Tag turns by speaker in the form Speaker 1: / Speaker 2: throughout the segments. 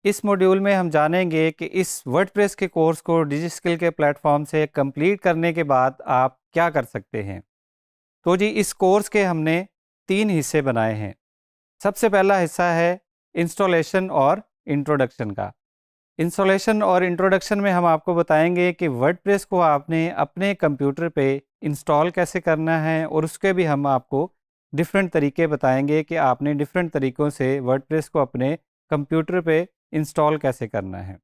Speaker 1: इस मॉड्यूल में हम जानेंगे कि इस वर्डप्रेस के कोर्स को डिजिस्किल के प्लेटफॉर्म से कंप्लीट करने के बाद आप क्या कर सकते हैं। तो जी इस कोर्स के हमने 3 हिस्से बनाए हैं। सबसे पहला हिस्सा है इंस्टॉलेशन और इंट्रोडक्शन का। इंस्टॉलेशन और इंट्रोडक्शन में हम आपको बताएंगे कि वर्डप्रेस को आपने अपने कंप्यूटर पे इंस्टॉल कैसे करना है, और उसके भी हम आपको डिफरेंट तरीके बताएंगे कि आपने डिफरेंट तरीक़ों से वर्डप्रेस को अपने कंप्यूटर पे इंस्टॉल कैसे करना है।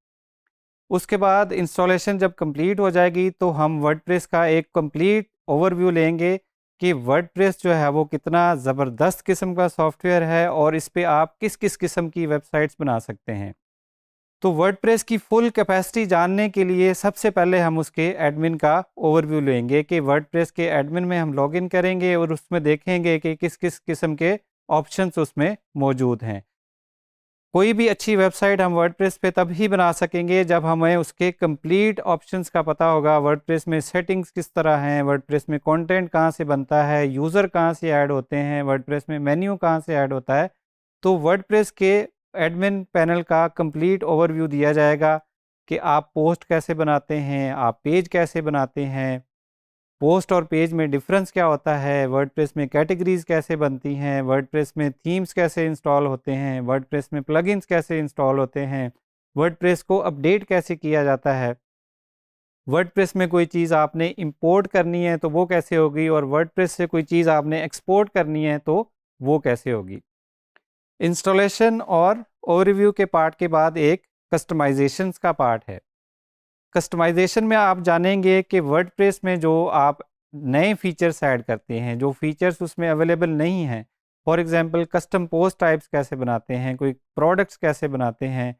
Speaker 1: उसके बाद इंस्टॉलेशन जब कंप्लीट हो जाएगी तो हम वर्डप्रेस का एक कंप्लीट ओवरव्यू लेंगे कि वर्डप्रेस जो है वो कितना ज़बरदस्त किस्म का सॉफ्टवेयर है और इस पे आप किस किस किस्म की वेबसाइट्स बना सकते हैं। तो वर्डप्रेस की फुल कैपेसिटी जानने के लिए सबसे पहले हम उसके एडमिन का ओवरव्यू लेंगे कि वर्डप्रेस के एडमिन में हम लॉगिन करेंगे और उसमें देखेंगे कि किस किस किस्म के ऑप्शंस उसमें मौजूद हैं। कोई भी अच्छी वेबसाइट हम वर्डप्रेस पे तब ही बना सकेंगे जब हमें उसके कंप्लीट ऑप्शंस का पता होगा। वर्डप्रेस में सेटिंग्स किस तरह हैं, वर्डप्रेस में कंटेंट कहाँ से बनता है, यूज़र कहाँ से ऐड होते हैं, वर्डप्रेस में मेन्यू कहाँ से ऐड होता है। तो वर्डप्रेस के एडमिन पैनल का कंप्लीट ओवरव्यू दिया जाएगा कि आप पोस्ट कैसे बनाते हैं, आप पेज कैसे बनाते हैं, पोस्ट और पेज में डिफरेंस क्या होता है, वर्डप्रेस में कैटेगरीज कैसे बनती हैं, वर्डप्रेस में थीम्स कैसे इंस्टॉल होते हैं, वर्डप्रेस में प्लगइन्स कैसे इंस्टॉल होते हैं, वर्डप्रेस को अपडेट कैसे किया जाता है, वर्डप्रेस में कोई चीज़ आपने इंपोर्ट करनी है तो वो कैसे होगी, और वर्डप्रेस से कोई चीज़ आपने एक्सपोर्ट करनी है तो वो कैसे होगी। इंस्टॉलेशन और ओवरव्यू के पार्ट के बाद एक कस्टमाइजेशंस का पार्ट है। कस्टमाइजेशन में आप जानेंगे कि वर्डप्रेस में जो आप नए फीचर्स ऐड करते हैं, जो फीचर्स उसमें अवेलेबल नहीं हैं, for example custom post types कैसे बनाते हैं, कोई प्रोडक्ट्स कैसे बनाते हैं,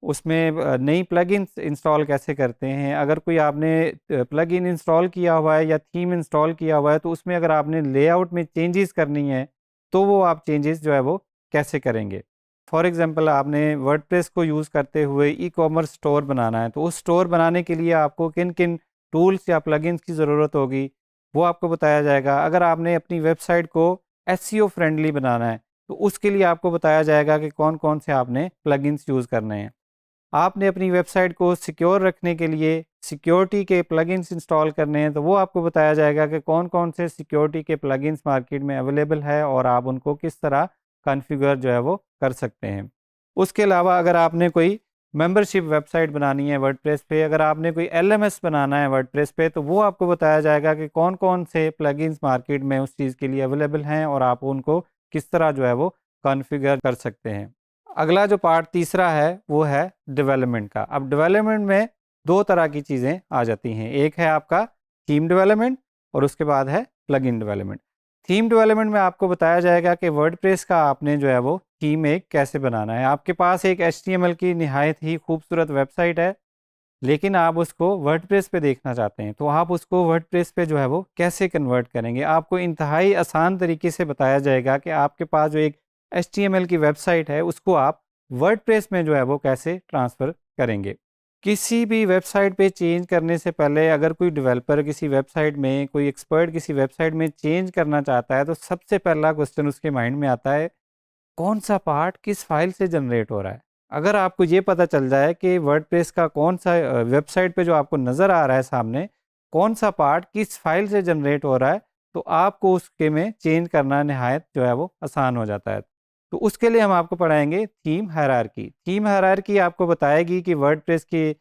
Speaker 1: उसमें नई प्लगइन्स इंस्टॉल कैसे करते हैं। अगर कोई आपने प्लगइन इंस्टॉल किया हुआ है या थीम इंस्टॉल किया हुआ है तो उसमें अगर आपने लेआउट में चेंजेस करनी है तो वो आप चेंजेस जो है वो कैसे करेंगे। फॉर एग्जांपल आपने वर्डप्रेस को यूज़ करते हुए ई कॉमर्स स्टोर बनाना है, तो उस स्टोर बनाने के लिए आपको किन किन टूल्स या प्लगइन्स की ज़रूरत होगी वो आपको बताया जाएगा। अगर आपने अपनी वेबसाइट को एसईओ फ्रेंडली बनाना है तो उसके लिए आपको बताया जाएगा कि कौन कौन से आपने प्लगइन्स यूज़ करने हैं। आपने अपनी वेबसाइट को सिक्योर रखने के लिए सिक्योरिटी के प्लगइन्स इंस्टॉल करने हैं तो वो आपको बताया जाएगा कि कौन कौन से सिक्योरिटी के प्लगइन्स मार्केट में अवेलेबल है और आप उनको किस तरह कॉन्फ़िगर जो है वो कर सकते हैं। उसके अलावा अगर आपने कोई मेंबरशिप वेबसाइट बनानी है वर्डप्रेस पे, अगर आपने कोई एलएमएस बनाना है वर्डप्रेस पे, तो वो आपको बताया जाएगा कि कौन कौन से प्लगइन्स मार्केट में उस चीज़ के लिए अवेलेबल हैं और आप उनको किस तरह जो है वो कॉन्फ़िगर कर सकते हैं। अगला जो पार्ट तीसरा है वो है डेवलपमेंट का। अब डेवलपमेंट में 2 तरह की चीज़ें आ जाती हैं। एक है आपका थीम डेवलपमेंट और उसके बाद है प्लगइन डेवलपमेंट। थीम डेवलपमेंट में आपको बताया जाएगा कि वर्डप्रेस का आपने जो है वो थीम एक कैसे बनाना है। आपके पास एक HTML की निहायत ही खूबसूरत वेबसाइट है, लेकिन आप उसको वर्डप्रेस पे देखना चाहते हैं, तो आप उसको वर्डप्रेस पे जो है वो कैसे कन्वर्ट करेंगे। आपको इंतहाई आसान तरीके से बताया जाएगा कि आपके पास जो एक HTML की वेबसाइट है उसको आप वर्डप्रेस में जो है वो कैसे ट्रांसफ़र करेंगे। किसी भी वेबसाइट पे चेंज करने से पहले अगर कोई डेवलपर किसी वेबसाइट में, कोई एक्सपर्ट किसी वेबसाइट में चेंज करना चाहता है तो सबसे पहला क्वेश्चन उसके माइंड में आता है, कौन सा पार्ट किस फाइल से जनरेट हो रहा है। अगर आपको ये पता चल जाए कि वर्डप्रेस का कौन सा वेबसाइट पे जो आपको नज़र आ रहा है सामने, कौन सा पार्ट किस फाइल से जनरेट हो रहा है, तो आपको उसके में चेंज करना नहायत जो है वो आसान हो जाता है। तो उसके लिए हम आपको पढ़ाएंगे थीम हायरार्की। थीम हायरार्की आपको बताएगी कि वर्डप्रेस के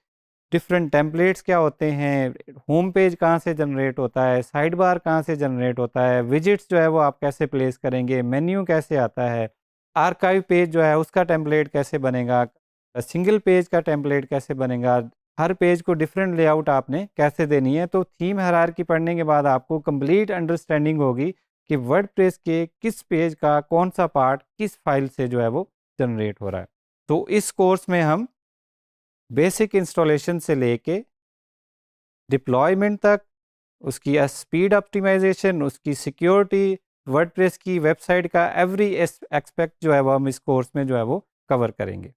Speaker 1: डिफरेंट टेम्पलेट्स क्या होते हैं, होम पेज कहाँ से जनरेट होता है, साइड बार कहाँ से जनरेट होता है, विजिट्स जो है वो आप कैसे प्लेस करेंगे, मेन्यू कैसे आता है, आर्काइव पेज जो है उसका टेम्पलेट कैसे बनेगा, सिंगल पेज का टेम्पलेट कैसे बनेगा, हर पेज को डिफरेंट लेआउट आपने कैसे देनी है। तो थीम हायरार्की पढ़ने के बाद आपको कंप्लीट अंडरस्टैंडिंग होगी कि वर्डप्रेस के किस पेज का कौन सा पार्ट किस फाइल से जो है वो जनरेट हो रहा है। तो इस कोर्स में हम बेसिक इंस्टॉलेशन से लेके डिप्लॉयमेंट तक, उसकी स्पीड ऑप्टिमाइजेशन, उसकी सिक्योरिटी, वर्डप्रेस की वेबसाइट का एवरी एस्पेक्ट जो है वो हम इस कोर्स में जो है वो कवर करेंगे।